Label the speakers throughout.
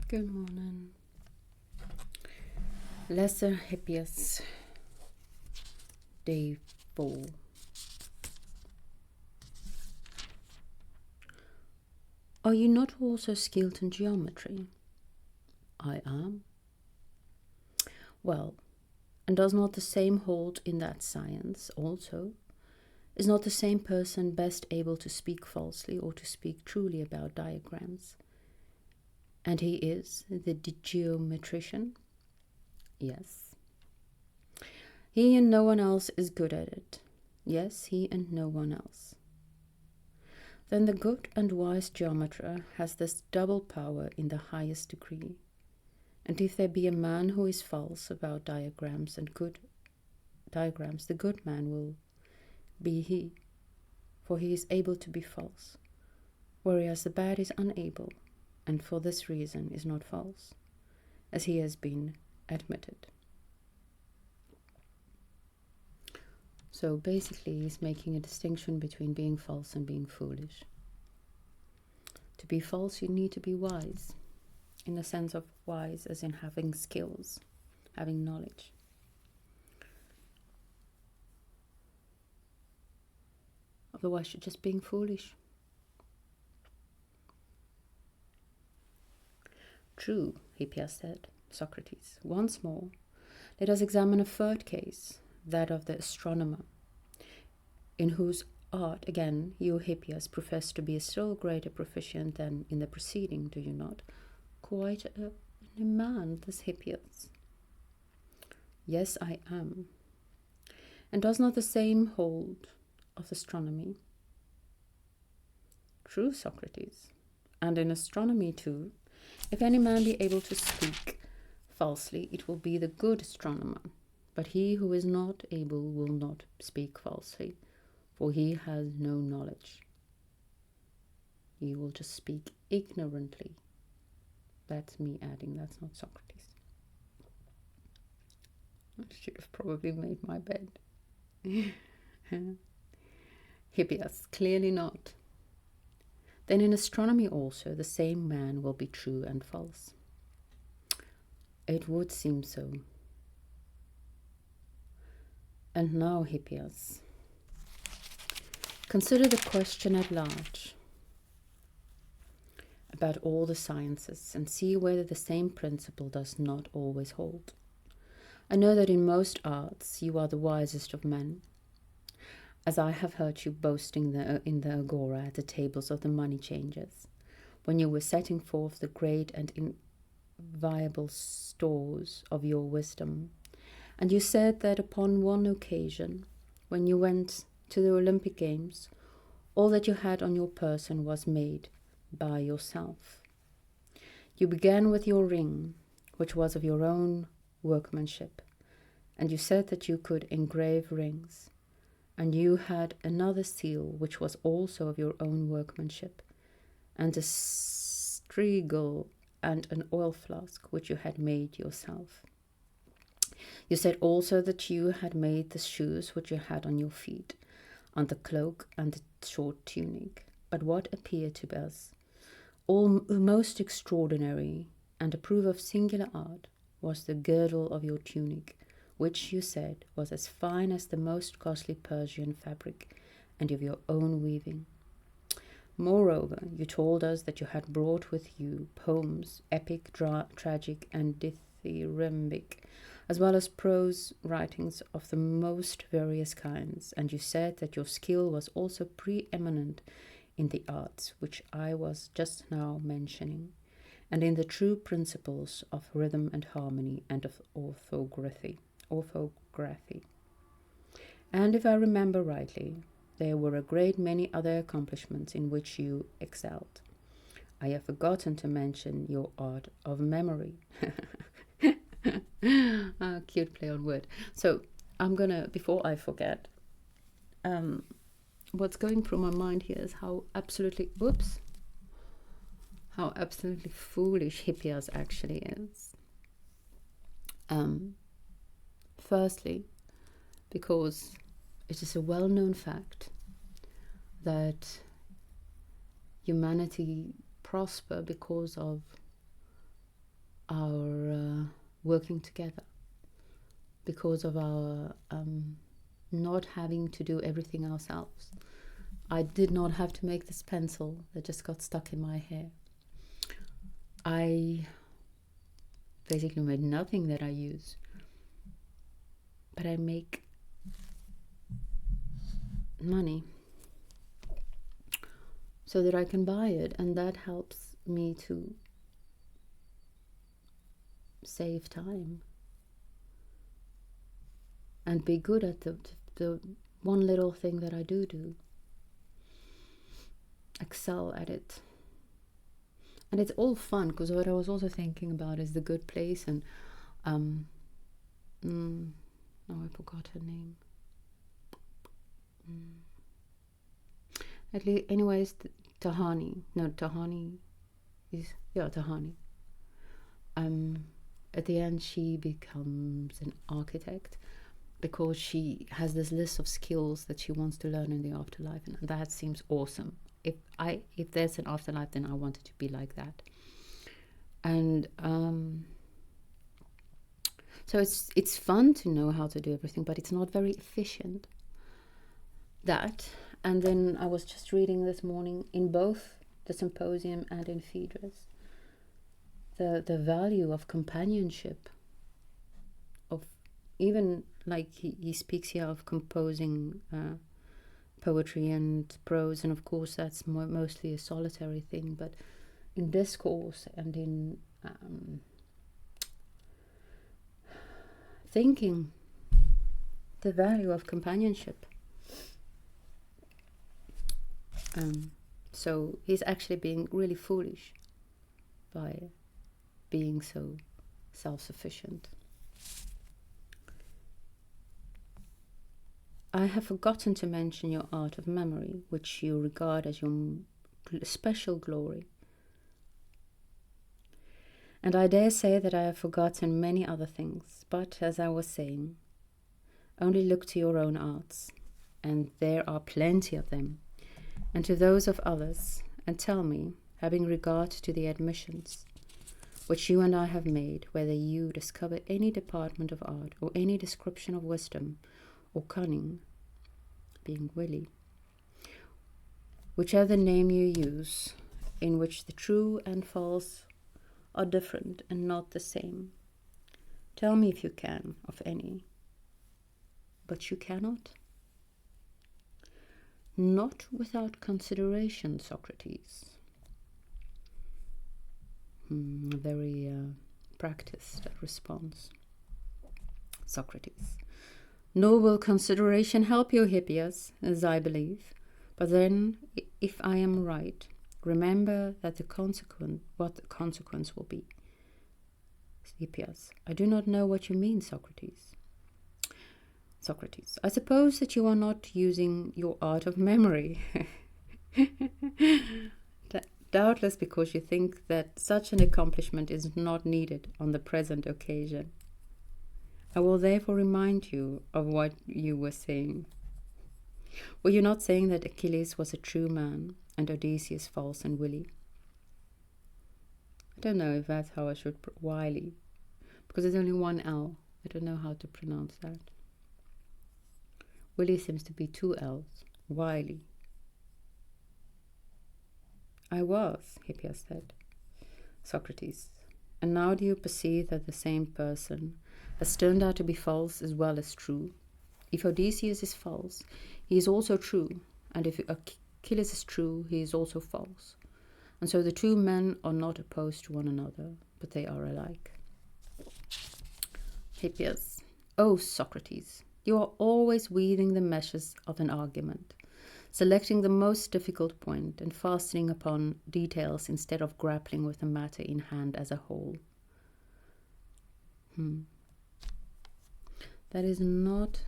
Speaker 1: Good morning. Lesser Hippias, Day 4. Are you not also skilled in geometry? I am. Well, and does not the same hold in that science also? Is not the same person best able to speak falsely or to speak truly about diagrams? And he is the geometrician? Yes. He and no one else is good at it. Yes, he and no one else. Then the good and wise geometer has this double power in the highest degree. And if there be a man who is false about diagrams and good diagrams, the good man will be he, for he is able to be false, whereas the bad is unable, and for this reason is not false, as he has been admitted. So basically he's making a distinction between being false and being foolish. To be false, you need to be wise, in the sense of wise as in having skills, having knowledge. Otherwise you're just being foolish. True, Hippias said, Socrates. Once more, let us examine a third case, that of the astronomer, in whose art, again, you, Hippias, profess to be a still greater proficient than in the preceding, do you not? Quite a man, this Hippias. Yes, I am. And does not the same hold of astronomy? True, Socrates. And in astronomy too, if any man be able to speak falsely, it will be the good astronomer. But he who is not able will not speak falsely, for he has no knowledge. He will just speak ignorantly. That's me adding, that's not Socrates. I should have probably made my bed. Hippias, clearly not. Then in astronomy also the same man will be true and false. It would seem so. And now, Hippias, consider the question at large about all the sciences and see whether the same principle does not always hold. I know that in most arts you are the wisest of men, as I have heard you boasting in the agora at the tables of the money changers, when you were setting forth the great and inviolable stores of your wisdom. And you said that upon one occasion, when you went to the Olympic Games, all that you had on your person was made by yourself. You began with your ring, which was of your own workmanship, and you said that you could engrave rings. And you had another seal, which was also of your own workmanship, and a strigil and an oil flask, which you had made yourself. You said also that you had made the shoes which you had on your feet, and the cloak and the short tunic. But what appeared to us all most extraordinary, and a proof of singular art, was the girdle of your tunic, which you said was as fine as the most costly Persian fabric, and of your own weaving. Moreover, you told us that you had brought with you poems, epic, tragic, and dithyrambic, as well as prose writings of the most various kinds, and you said that your skill was also preeminent in the arts which I was just now mentioning, and in the true principles of rhythm and harmony and of orthography. And if I remember rightly, there were a great many other accomplishments in which you excelled. I have forgotten to mention your art of memory. Cute play on word. So I'm gonna, before I forget, what's going through my mind here is how absolutely foolish Hippias actually is. Firstly, because it is a well-known fact that humanity prosper because of our working together, because of our not having to do everything ourselves. I did not have to make this pencil that just got stuck in my hair. I basically made nothing that I use, but I make money so that I can buy it, and that helps me to save time and be good at the one little thing that I do. Excel at it. And it's all fun, because what I was also thinking about is the good place, and I forgot her name. Anyways, Tahani. No, Tahani is, Tahani. At the end, she becomes an architect because she has this list of skills that she wants to learn in the afterlife, and that seems awesome. If there's an afterlife, then I want it to be like that. And so it's fun to know how to do everything, but it's not very efficient. That, and then I was just reading this morning in both the symposium and in Phaedrus, the value of companionship, of even like he speaks here of composing poetry and prose, and of course that's mostly a solitary thing, but in discourse and in thinking, the value of companionship. So he's actually being really foolish by being so self-sufficient. I have forgotten to mention your art of memory, which you regard as your special glory. And I dare say that I have forgotten many other things, but as I was saying, only look to your own arts, and there are plenty of them, and to those of others, and tell me, having regard to the admissions which you and I have made, whether you discover any department of art, or any description of wisdom, or cunning, being wily, whichever name you use, in which the true and false are different and not the same. Tell me if you can of any. But you cannot? Not without consideration, Socrates. A very practiced response. Socrates. Nor will consideration help you, Hippias, as I believe. But then, if I am right, remember that what the consequence will be. Hippias. I do not know what you mean, Socrates. Socrates. I suppose that you are not using your art of memory. Doubtless because you think that such an accomplishment is not needed on the present occasion. I will therefore remind you of what you were saying. Were you not saying that Achilles was a true man and Odysseus false and wily? I don't know if that's how I should wily, because there's only one L. I don't know how to pronounce that. Wily seems to be two L's. Wily. I was, Hippias said. Socrates. And now do you perceive that the same person has turned out to be false as well as true? If Odysseus is false, he is also true, and if Achilles is true, he is also false. And so the two men are not opposed to one another, but they are alike. Hippias. Oh, Socrates, you are always weaving the meshes of an argument, selecting the most difficult point and fastening upon details instead of grappling with the matter in hand as a whole. That is not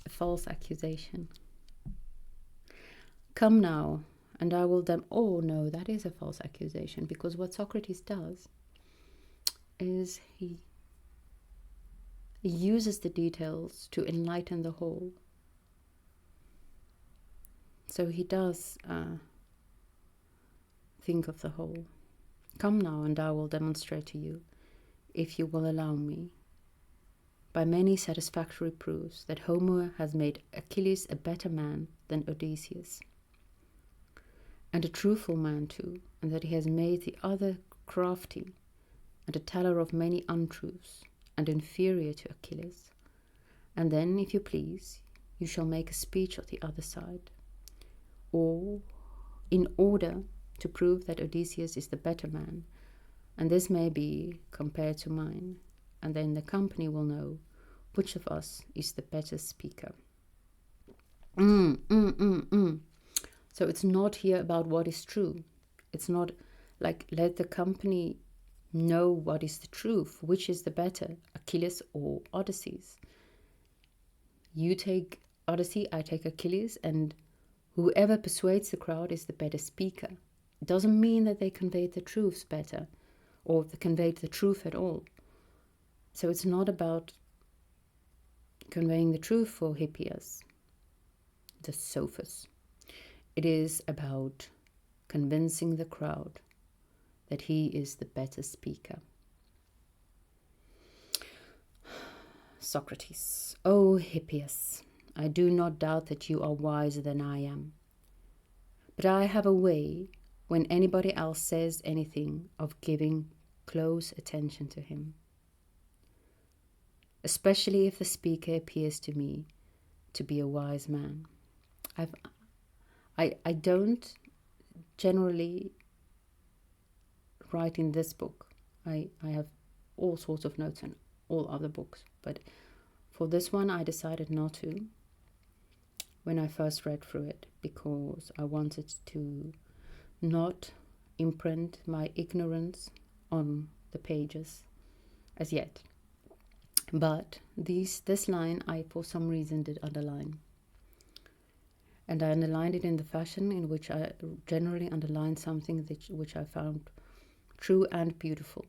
Speaker 1: a false accusation. Come now, and I will oh no, that is a false accusation, because what Socrates does is he uses the details to enlighten the whole. So he does think of the whole. Come now, and I will demonstrate to you, if you will allow me, by many satisfactory proofs, that Homer has made Achilles a better man than Odysseus, and a truthful man too, and that he has made the other crafty, and a teller of many untruths, and inferior to Achilles. And then, if you please, you shall make a speech of the other side, or in order to prove that Odysseus is the better man, and this may be compared to mine, and then the company will know which of us is the better speaker. So it's not here about what is true. It's not like let the company know what is the truth, which is the better, Achilles or Odysseus. You take Odyssey, I take Achilles, and whoever persuades the crowd is the better speaker. It doesn't mean that they conveyed the truths better, or they conveyed the truth at all. So it's not about conveying the truth for Hippias, the sophist. It is about convincing the crowd that he is the better speaker. Socrates. O Hippias, I do not doubt that you are wiser than I am, but I have a way, when anybody else says anything, of giving close attention to him, especially if the speaker appears to me to be a wise man. I don't generally write in this book. I have all sorts of notes in all other books, but for this one I decided not to when I first read through it, because I wanted to not imprint my ignorance on the pages as yet. But this line I for some reason did underline. And I underlined it in the fashion in which I generally underline something which I found true and beautiful.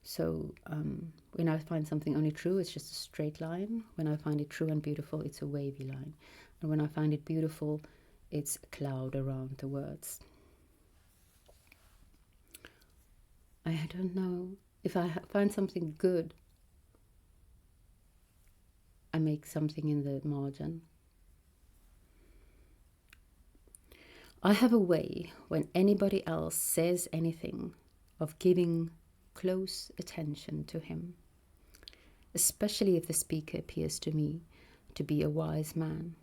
Speaker 1: So when I find something only true, it's just a straight line. When I find it true and beautiful, it's a wavy line. And when I find it beautiful, it's a cloud around the words. I don't know. If I find something good, I make something in the margin. I have a way, when anybody else says anything, of giving close attention to him, especially if the speaker appears to me to be a wise man.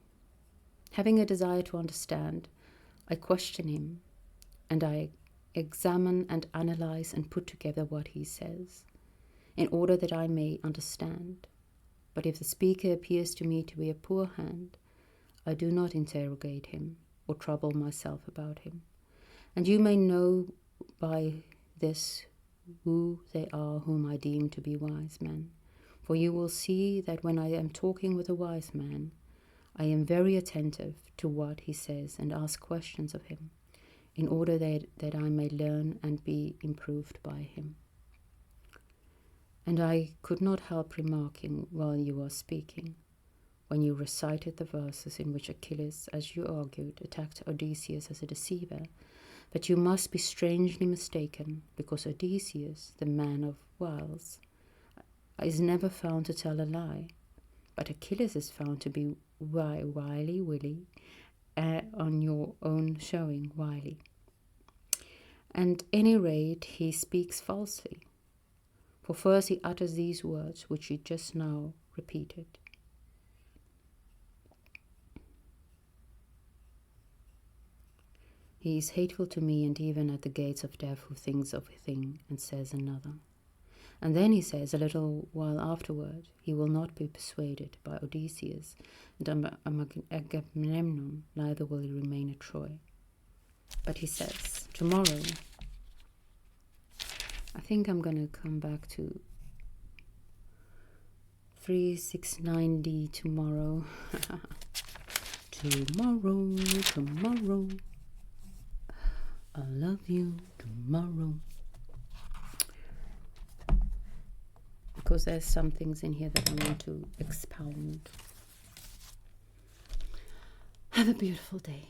Speaker 1: Having a desire to understand, I question him, and I examine and analyze and put together what he says, in order that I may understand. But if the speaker appears to me to be a poor hand, I do not interrogate him or trouble myself about him. And you may know by this who they are whom I deem to be wise men. For you will see that when I am talking with a wise man, I am very attentive to what he says and ask questions of him, in order that I may learn and be improved by him. And I could not help remarking while you were speaking, when you recited the verses in which Achilles, as you argued, attacked Odysseus as a deceiver, that you must be strangely mistaken, because Odysseus, the man of wiles, is never found to tell a lie, but Achilles is found to be wily, on your own showing wily. And any rate he speaks falsely, for first he utters these words which you just now repeated. He is hateful to me, and even at the gates of death who thinks of a thing and says another. And then he says a little while afterward, he will not be persuaded by Odysseus, and Agamemnon neither will he remain at Troy. But he says, tomorrow, I think I'm going to come back to 3690 tomorrow. Tomorrow. I love you tomorrow. Because there's some things in here that I want to expound. Have a beautiful day.